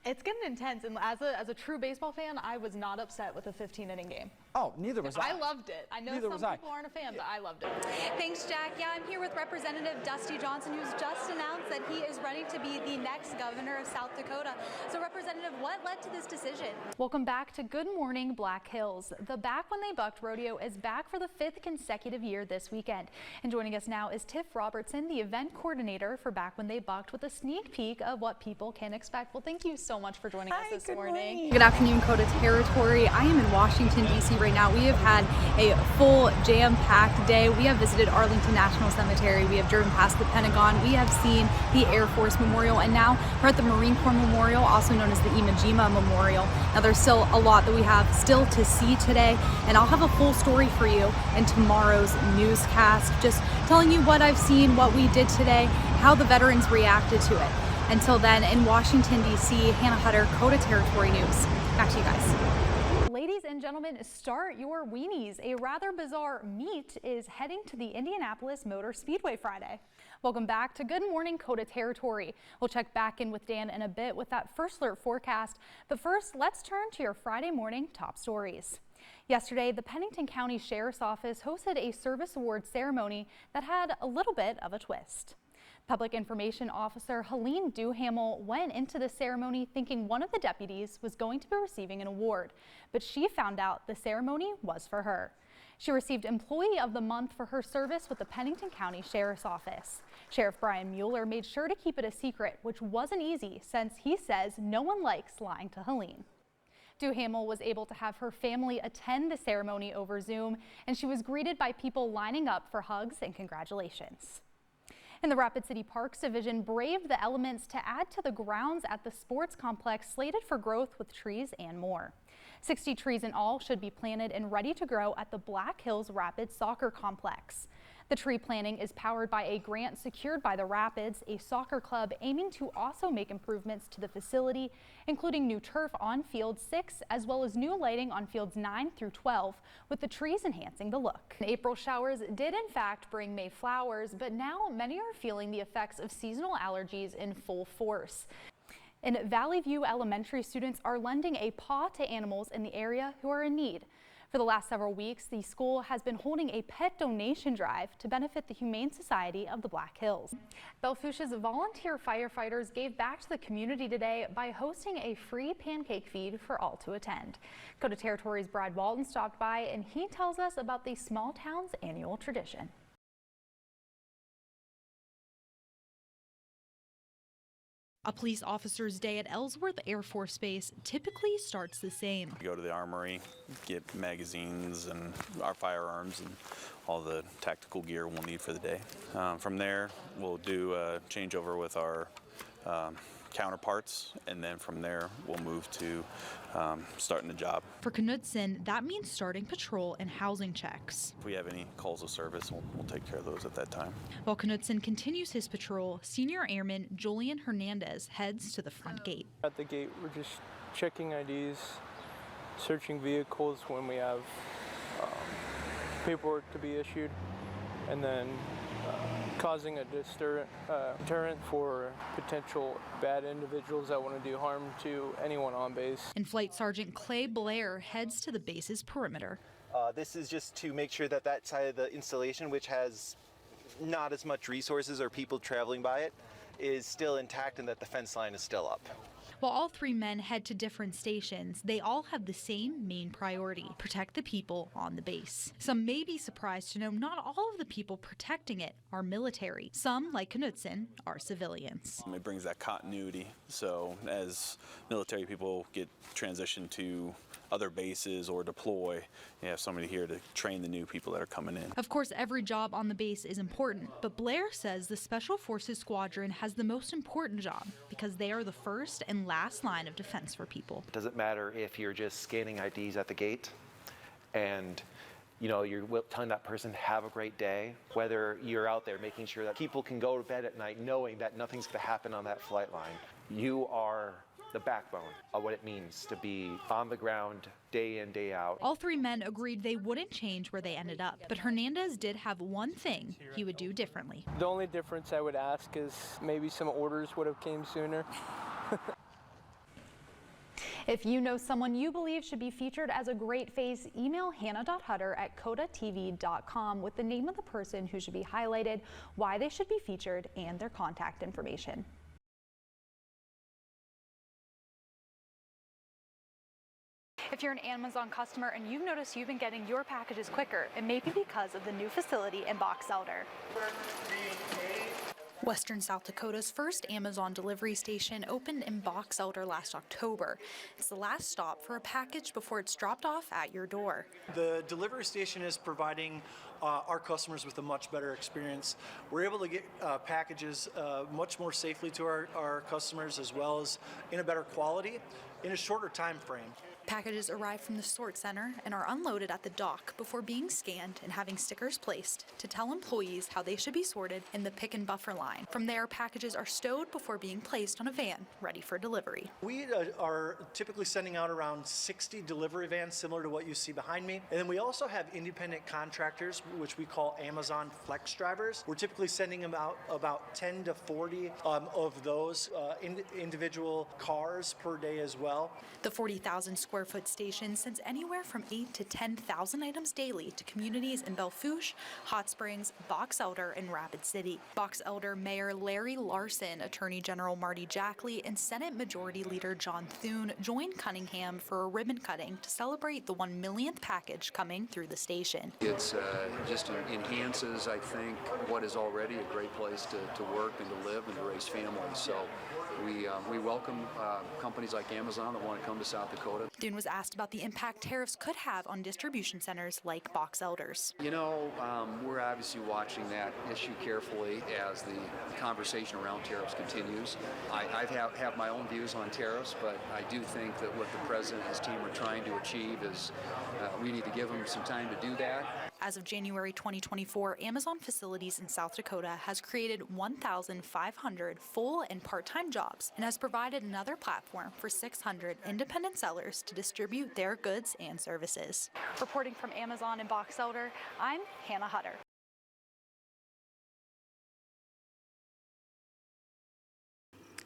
It's getting intense, and as a true baseball fan, I was not upset with a 15-inning game. Oh, neither was I. I loved it. I know some people aren't a fan, but I loved it. Thanks, Jack. Yeah, I'm here with Representative Dusty Johnson, who's just announced that he is running to be the next governor of South Dakota. So, Representative, what led to this decision? Welcome back to Good Morning Black Hills. The Back When They Bucked rodeo is back for the 5th consecutive year this weekend. And joining us now is Tiff Robertson, the event coordinator for Back When They Bucked, with a sneak peek of what people can expect. Well, thank you so much for joining us this morning. Good afternoon, KOTA Territory. I am in Washington, D.C. right now. We have had a full jam-packed day. We have visited Arlington National Cemetery. We have driven past the Pentagon. We have seen the Air Force Memorial, and now we're at the Marine Corps Memorial, also known as the Iwo Jima Memorial. Now, there's still a lot that we have still to see today, and I'll have a full story for you in tomorrow's newscast, just telling you what I've seen, what we did today, how the veterans reacted to it. Until then, in Washington, D.C., Hannah Hutter, KOTA Territory News. Back to you guys. Ladies and gentlemen, start your weenies. A rather bizarre meet is heading to the Indianapolis Motor Speedway Friday. Welcome back to Good Morning KOTA Territory. We'll check back in with Dan in a bit with that first alert forecast. But first, let's turn to your Friday morning top stories. Yesterday, the Pennington County Sheriff's Office hosted a service award ceremony that had a little bit of a twist. Public Information Officer Helene Duhamel went into the ceremony thinking one of the deputies was going to be receiving an award, but she found out the ceremony was for her. She received Employee of the Month for her service with the Pennington County Sheriff's Office. Sheriff Brian Mueller made sure to keep it a secret, which wasn't easy since he says no one likes lying to Helene. Duhamel was able to have her family attend the ceremony over Zoom, and she was greeted by people lining up for hugs and congratulations. And the Rapid City Parks Division braved the elements to add to the grounds at the sports complex slated for growth with trees and more. 60 trees in all should be planted and ready to grow at the Black Hills Rapids Soccer Complex. The tree planting is powered by a grant secured by the Rapids, a soccer club aiming to also make improvements to the facility, including new turf on Field 6, as well as new lighting on Fields 9 through 12, with the trees enhancing the look. April showers did in fact bring May flowers, but now many are feeling the effects of seasonal allergies in full force. And Valley View Elementary students are lending a paw to animals in the area who are in need. For the last several weeks, the school has been holding a pet donation drive to benefit the Humane Society of the Black Hills. Belle Fourche's volunteer firefighters gave back to the community today by hosting a free pancake feed for all to attend. KOTA Territory's Brad Walton stopped by, and he tells us about the small town's annual tradition. A police officer's day at Ellsworth Air Force Base typically starts the same. We go to the armory, get magazines and our firearms and all the tactical gear we'll need for the day. From there, we'll do a changeover with our counterparts, and then from there, we'll move to starting the job. For Knudsen, that means starting patrol and housing checks. If we have any calls of service, we'll take care of those at that time. While Knudsen continues his patrol, Senior Airman Julian Hernandez heads to the front gate. At the gate, we're just checking IDs, searching vehicles when we have paperwork to be issued, and then causing a deterrent for potential bad individuals that want to do harm to anyone on base. And Flight Sergeant Clay Blair heads to the base's perimeter. This is just to make sure that that side of the installation, which has not as much resources or people traveling by it, is still intact and that the fence line is still up. While all three men head to different stations, they all have the same main priority: protect the people on the base. Some may be surprised to know not all of the people protecting it are military. Some, like Knudsen, are civilians. It brings that continuity, so as military people get transitioned to other bases or deploy, you have somebody here to train the new people that are coming in. Of course, every job on the base is important, but Blair says the Special Forces Squadron has the most important job because they are the first and last line of defense for people. It doesn't matter if you're just scanning IDs at the gate and you're telling that person have a great day, whether you're out there making sure that people can go to bed at night knowing that nothing's going to happen on that flight line. You are the backbone of what it means to be on the ground day in, day out. All three men agreed they wouldn't change where they ended up, but Hernandez did have one thing he would do differently. The only difference I would ask is maybe some orders would have came sooner. If you know someone you believe should be featured as a great face, email hannah.hutter@kotatv.com with the name of the person who should be highlighted, why they should be featured, and their contact information. If you're an Amazon customer and you've noticed you've been getting your packages quicker, it may be because of the new facility in Box Elder. Western South Dakota's first Amazon delivery station opened in Box Elder last October. It's the last stop for a package before it's dropped off at your door. The delivery station is providing our customers with a much better experience. We're able to get packages much more safely to our customers, as well as in a better quality in a shorter time frame. Packages arrive from the sort center and are unloaded at the dock before being scanned and having stickers placed to tell employees how they should be sorted in the pick and buffer line. From there, packages are stowed before being placed on a van ready for delivery. We are typically sending out around 60 delivery vans, similar to what you see behind me. And then we also have independent contractors, which we call Amazon Flex drivers. We're typically sending them out about 10 to 40 of those individual cars per day as well. The 40,000 square foot station sends anywhere from 8 to 10,000 items daily to communities in Belfouche, Hot Springs, Box Elder, and Rapid City. Box Elder Mayor Larry Larson, Attorney General Marty Jackley, and Senate Majority Leader John Thune joined Cunningham for a ribbon cutting to celebrate the 1 millionth package coming through the station. It's just enhances, I think, what is already a great place to work and to live and to raise families. So we welcome companies like Amazon that want to come to South Dakota. Thune was asked about the impact tariffs could have on distribution centers like Box Elders. You know, we're obviously watching that issue carefully as the conversation around tariffs continues. I have my own views on tariffs, but I do think that what the President and his team are trying to achieve is we need to give them some time to do that. As of January 2024, Amazon Facilities in South Dakota has created 1,500 full and part-time jobs and has provided another platform for 600 independent sellers to distribute their goods and services. Reporting from Amazon in Box Elder, I'm Hannah Hutter.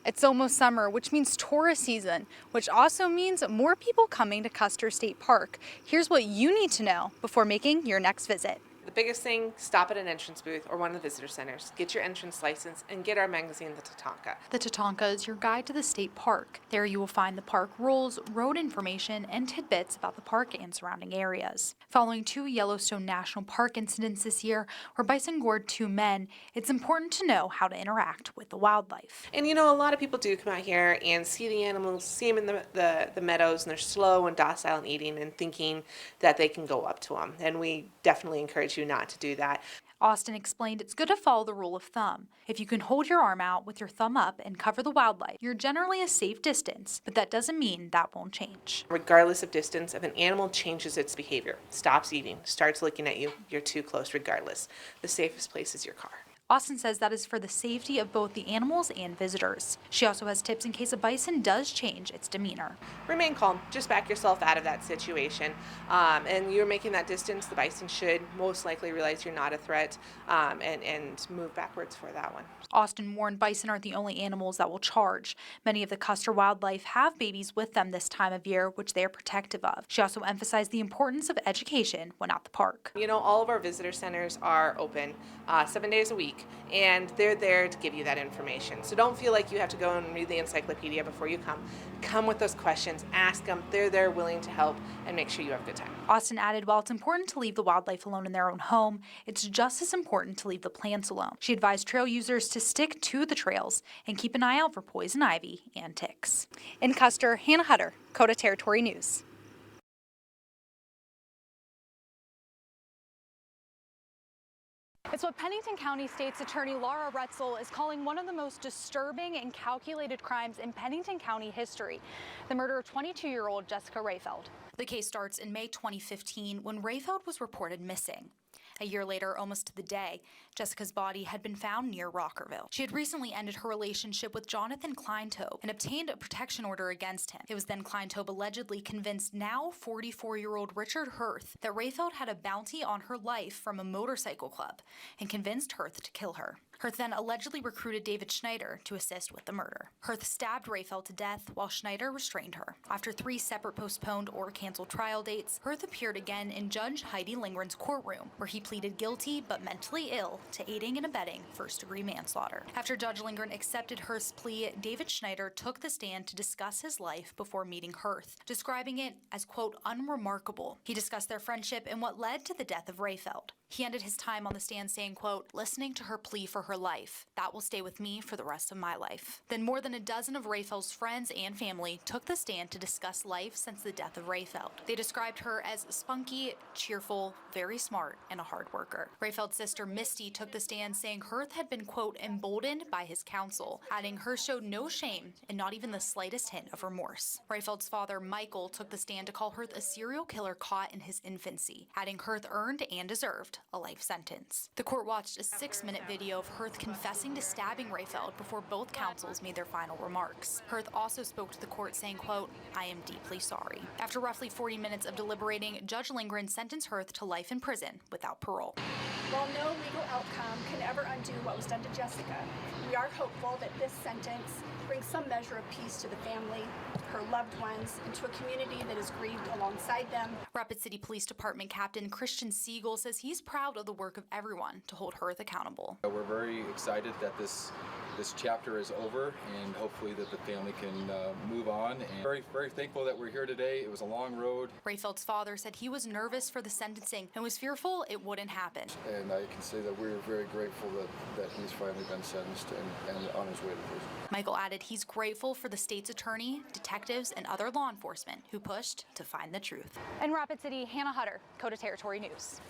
It's almost summer, which means tourist season, which also means more people coming to Custer State Park. Here's what you need to know before making your next visit. The biggest thing, stop at an entrance booth or one of the visitor centers, get your entrance license, and get our magazine, The Tatanka. The Tatanka is your guide to the state park. There you will find the park rules, road information, and tidbits about the park and surrounding areas. Following 2 Yellowstone National Park incidents this year where bison gored 2 men, it's important to know how to interact with the wildlife. And you know, a lot of people do come out here and see the animals, see them in the meadows, and they're slow and docile and eating and thinking that they can go up to them. And we definitely encourage you not to do that. Austin explained it's good to follow the rule of thumb. If you can hold your arm out with your thumb up and cover the wildlife, you're generally a safe distance, but that doesn't mean that won't change. Regardless of distance, if an animal changes its behavior, stops eating, starts looking at you, you're too close regardless. The safest place is your car. Austin says that is for the safety of both the animals and visitors. She also has tips in case a bison does change its demeanor. Remain calm. Just back yourself out of that situation. And you're making that distance. The bison should most likely realize you're not a threat and move backwards for that one. Austin warned bison aren't the only animals that will charge. Many of the Custer wildlife have babies with them this time of year, which they are protective of. She also emphasized the importance of education when at the park. You know, all of our visitor centers are open 7 days a week. And they're there to give you that information. So don't feel like you have to go and read the encyclopedia before you come. Come with those questions, ask them. They're there willing to help and make sure you have a good time. Austin added, while it's important to leave the wildlife alone in their own home, it's just as important to leave the plants alone. She advised trail users to stick to the trails and keep an eye out for poison ivy and ticks. In Custer, Hannah Hutter, KOTA Territory News. It's what Pennington County State's Attorney Laura Retzel is calling one of the most disturbing and calculated crimes in Pennington County history, the murder of 22-year-old Jessica Rayfeld. The case starts in May 2015 when Rayfeld was reported missing. A year later, almost to the day, Jessica's body had been found near Rockerville. She had recently ended her relationship with Jonathan Kleintobe and obtained a protection order against him. It was then Kleintobe allegedly convinced now 44-year-old Richard Hirth that Rayfeld had a bounty on her life from a motorcycle club and convinced Hirth to kill her. Hurth then allegedly recruited David Schneider to assist with the murder. Hurth stabbed Rayfeld to death while Schneider restrained her. After 3 separate postponed or canceled trial dates, Hurth appeared again in Judge Heidi Lindgren's courtroom, where he pleaded guilty but mentally ill to aiding and abetting first-degree manslaughter. After Judge Lindgren accepted Hurth's plea, David Schneider took the stand to discuss his life before meeting Hurth, describing it as, quote, unremarkable. He discussed their friendship and what led to the death of Rayfeld. He ended his time on the stand saying, quote, listening to her plea for her life. That will stay with me for the rest of my life. Then more than a dozen of Rayfeld's friends and family took the stand to discuss life since the death of Rayfeld. They described her as spunky, cheerful, very smart, and a hard worker. Rayfeld's sister Misty took the stand saying Hurth had been, quote, emboldened by his counsel, adding Hurth showed no shame and not even the slightest hint of remorse. Rayfeld's father, Michael, took the stand to call Hurth a serial killer caught in his infancy, adding Hurth earned and deserved a life sentence. The court watched a 6-minute video of Hurth confessing to stabbing Rayfeld before both counsels made their final remarks. Hurth also spoke to the court saying, quote, I am deeply sorry. After roughly 40 minutes of deliberating, Judge Lindgren sentenced Hurth to life in prison without parole. While no legal outcome can ever undo what was done to Jessica, we are hopeful that this sentence brings some measure of peace to the family, her loved ones, and to a community that is grieved alongside them. Rapid City Police Department Captain Christian Siegel says he's proud of the work of everyone to hold Hurth accountable. We're very excited that this chapter is over, and hopefully that the family can move on. And very thankful that we're here today. It was a long road. Rayfeld's father said he was nervous for the sentencing and was fearful it wouldn't happen. And I can say that we're very grateful that he's finally been sentenced and on his way to prison. Michael added he's grateful for the state's attorney, detectives, and other law enforcement who pushed to find the truth. In Rapid City, Hannah Hutter, KOTA Territory News.